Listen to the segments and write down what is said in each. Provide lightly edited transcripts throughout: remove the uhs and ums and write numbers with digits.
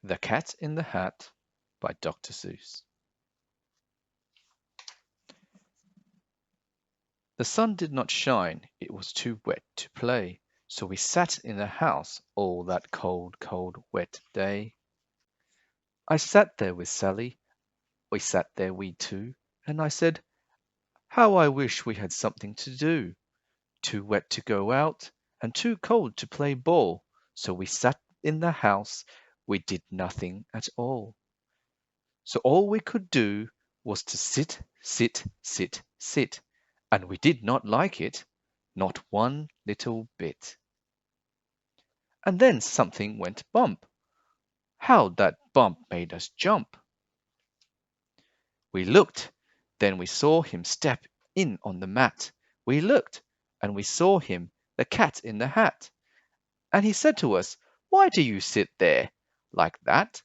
The Cat in the Hat by Dr. Seuss. The sun did not shine, it was too wet to play, so we sat in the house all that cold, cold, wet day. I sat there with Sally, we sat there we two, and I said, "How I wish we had something to do. Too wet to go out, and too cold to play ball, so we sat in the house, we did nothing at all. So all we could do was to sit, sit, sit, sit, and we did not like it, not one little bit. And then something went bump. How that bump made us jump! We looked, then we saw him step in on the mat. We looked, and we saw him, the cat in the hat. And he said to us, "Why do you sit there like that?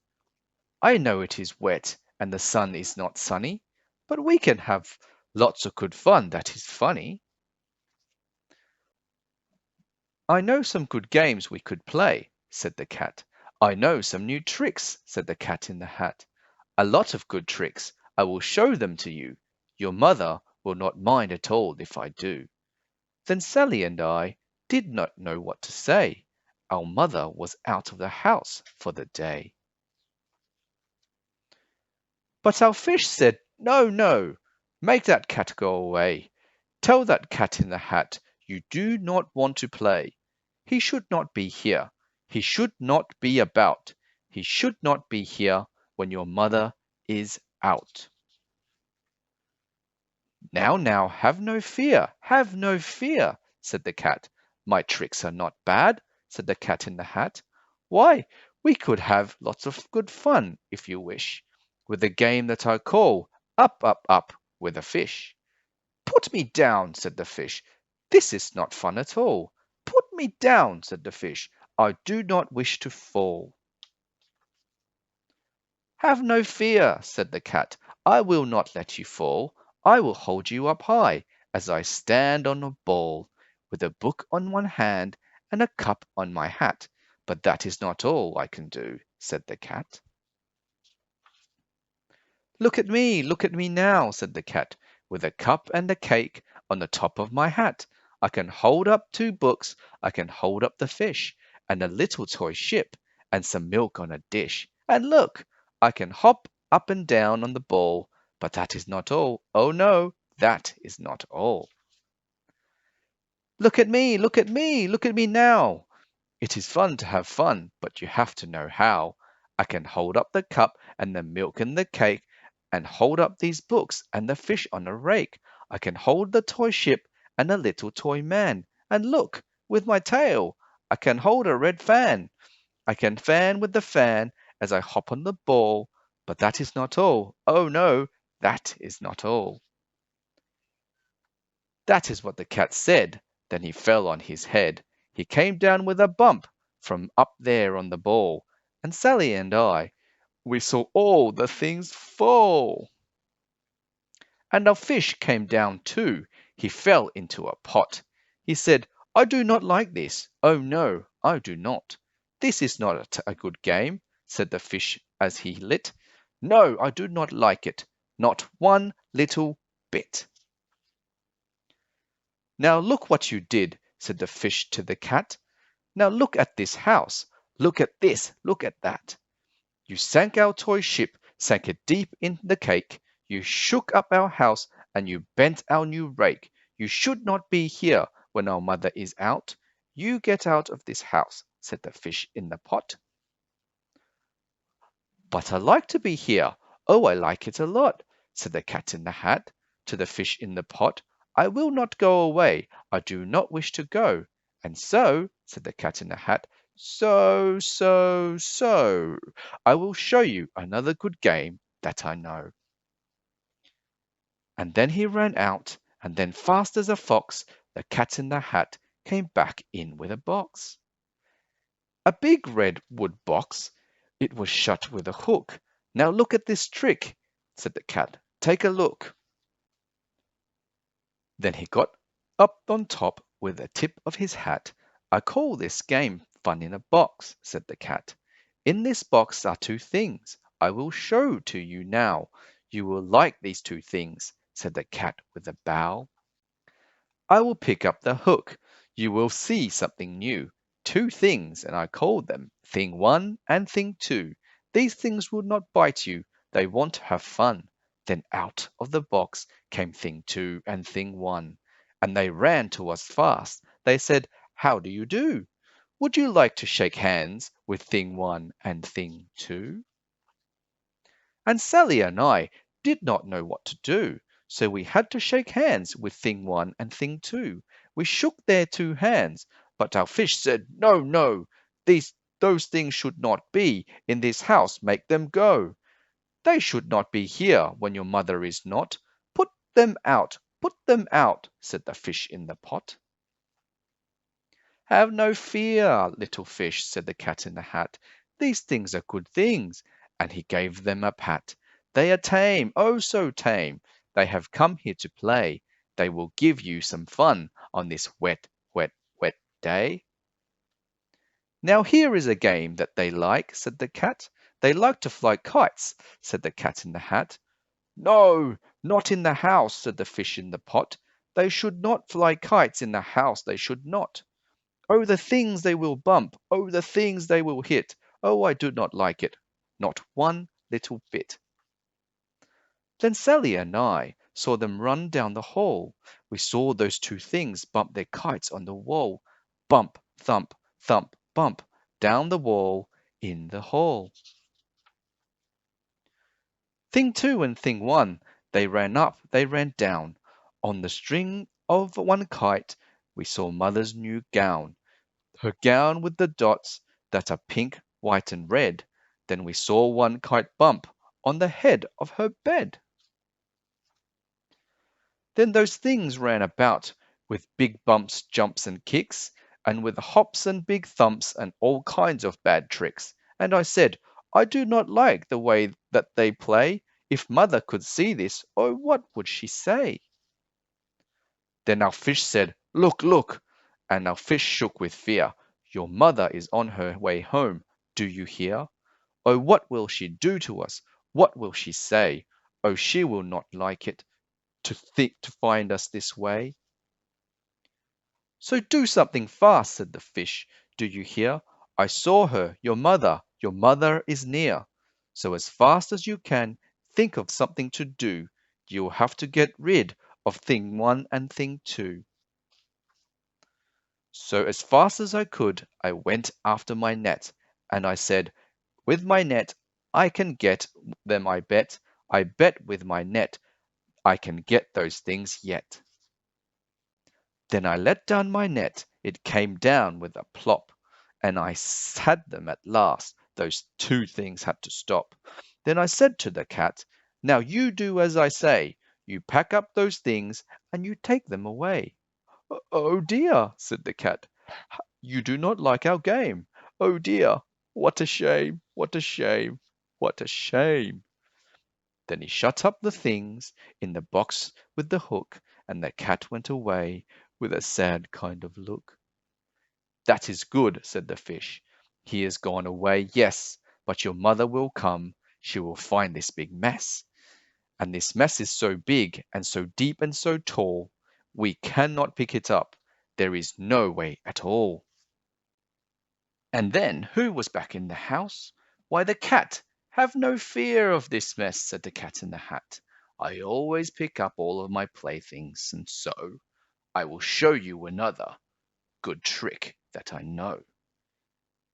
I know it is wet and the sun is not sunny, but we can have lots of good fun that is funny. I know some good games we could play," said the cat. "I know some new tricks," said the cat in the hat. "A lot of good tricks. I will show them to you. Your mother will not mind at all if I do." Then Sally and I did not know what to say. Our mother was out of the house for the day. But our fish said, "No, no, make that cat go away. Tell that cat in the hat you do not want to play. He should not be here. He should not be about. He should not be here when your mother is out." "Now, now, have no fear, have no fear," said the cat. "My tricks are not bad," said the cat in the hat. "Why, we could have lots of good fun, if you wish, with a game that I call Up, Up, Up with a Fish." "Put me down," said the fish. "This is not fun at all." "Put me down," said the fish. "I do not wish to fall." "Have no fear," said the cat. "I will not let you fall. I will hold you up high as I stand on a ball, with a book on one hand and a cup on my hat. But that is not all I can do," said the cat. Look at me now," said the cat, "with a cup and a cake on the top of my hat. I can hold up 2 books, I can hold up the fish, and a little toy ship, and some milk on a dish. And look, I can hop up and down on the ball, but that is not all. Oh no, that is not all. Look at me, look at me, look at me now. It is fun to have fun, but you have to know how. I can hold up the cup and the milk and the cake, and hold up these books and the fish on a rake. I can hold the toy ship and a little toy man. And look, with my tail, I can hold a red fan. I can fan with the fan as I hop on the ball, but that is not all. Oh no, that is not all. That is what the cat said. Then he fell on his head. He came down with a bump from up there on the ball, and Sally and I, we saw all the things fall. And our fish came down too. He fell into a pot. He said, "I do not like this. Oh no, I do not. This is not a good game," said the fish as he lit. "No, I do not like it. Not one little bit." "Now look what you did," said the fish to the cat. "Now look at this house. Look at this, look at that. You sank our toy ship, sank it deep in the cake. You shook up our house, and you bent our new rake. You should not be here when our mother is out. You get out of this house," said the fish in the pot. "But I like to be here. Oh, I like it a lot," said the cat in the hat to the fish in the pot. "I will not go away. I do not wish to go." "And so," said the cat in the hat, "so, so, so, I will show you another good game that I know." And then he ran out, and then fast as a fox, the cat in the hat came back in with a box. A big red wood box. It was shut with a hook. "Now look at this trick," said the cat. "Take a look." Then he got up on top with the tip of his hat. "I call this game Fun in a Box," said the cat. In this box are two things. I will show to you now. You will like these two things, said the cat with a bow. I will pick up the hook. You will see something new. Two things, and I call them Thing One and Thing Two. These things will not bite you. They want to have fun. Then out of the box came Thing Two and Thing One, and they ran to us fast. They said, "How do you do? Would you like to shake hands with Thing One and Thing Two?" And Sally and I did not know what to do, so we had to shake hands with Thing One and Thing Two. We shook their two hands, but our fish said, "No, no, those things should not be in this house. Make them go. They should not be here when your mother is not. Put them out," said the fish in the pot. "Have no fear, little fish," said the cat in the hat. "These things are good things," and he gave them a pat. "They are tame, oh so tame. They have come here to play. They will give you some fun on this wet, wet, wet day." "Now here is a game that they like," said the cat. "They like to fly kites," said the cat in the hat. "No, not in the house," said the fish in the pot. "They should not fly kites in the house, they should not. Oh, the things they will bump! Oh, the things they will hit! Oh, I do not like it, not one little bit." Then Sally and I saw them run down the hall. We saw those two things bump their kites on the wall. Bump, thump, thump, bump, down the wall, in the hall. Thing two and Thing One, they ran up, they ran down. On the string of one kite, we saw Mother's new gown. Her gown with the dots that are pink, white, and red. Then we saw one kite bump on the head of her bed. Then those things ran about with big bumps, jumps, and kicks, and with hops and big thumps and all kinds of bad tricks. And I said, "I do not like the way that they play. If mother could see this, oh, what would she say?" Then our fish said, "Look, look!" And our fish shook with fear. "Your mother is on her way home. Do you hear? Oh, what will she do to us? What will she say? Oh, she will not like it to find us this way." "So do something fast," said the fish. "Do you hear? I saw her, your mother is near. So as fast as you can, think of something to do. You'll have to get rid of Thing One and Thing Two." So as fast as I could, I went after my net, and I said, "With my net, I can get them, I bet. I bet with my net, I can get those things yet." Then I let down my net, it came down with a plop, and I had them at last, those two things had to stop. Then I said to the cat, "Now you do as I say, you pack up those things and you take them away." "Oh dear," said the cat, "you do not like our game. Oh dear, what a shame, what a shame, what a shame." Then he shut up the things in the box with the hook, and the cat went away with a sad kind of look. "That is good," said the fish. "He is gone away, yes, but your mother will come. She will find this big mess. And this mess is so big and so deep and so tall, we cannot pick it up. There is no way at all." And then who was back in the house? Why, the cat. "Have no fear of this mess," said the cat in the hat. "I always pick up all of my playthings, and so I will show you another good trick that I know."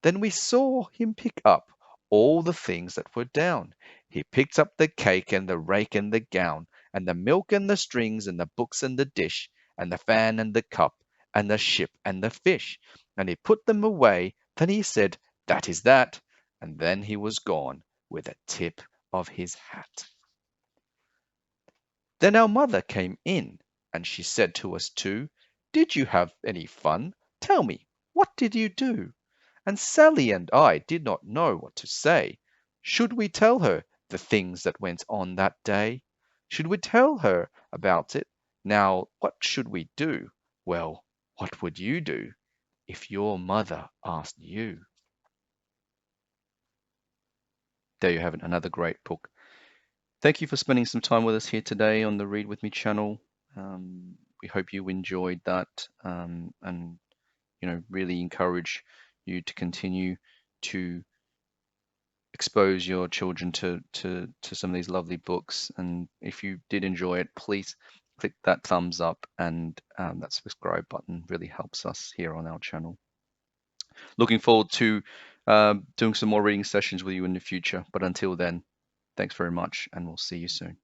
Then we saw him pick up all the things that were down. He picked up the cake and the rake and the gown, and the milk and the strings and the books and the dish, and the fan and the cup, and the ship and the fish, and he put them away. Then he said, "That is that," and then he was gone with a tip of his hat. Then our mother came in, and she said to us two, "Did you have any fun? Tell me, what did you do?" And Sally and I did not know what to say. Should we tell her the things that went on that day? Should we tell her about it? Now, what should we do? Well, what would you do if your mother asked you? There you have it, another great book. Thank you for spending some time with us here today on the Read With Me channel. We hope you enjoyed that, and really encourage you to continue to expose your children to some of these lovely books. And if you did enjoy it, please click that thumbs up, and that subscribe button really helps us here on our channel. Looking forward to doing some more reading sessions with you in the future. But until then, thanks very much, and we'll see you soon.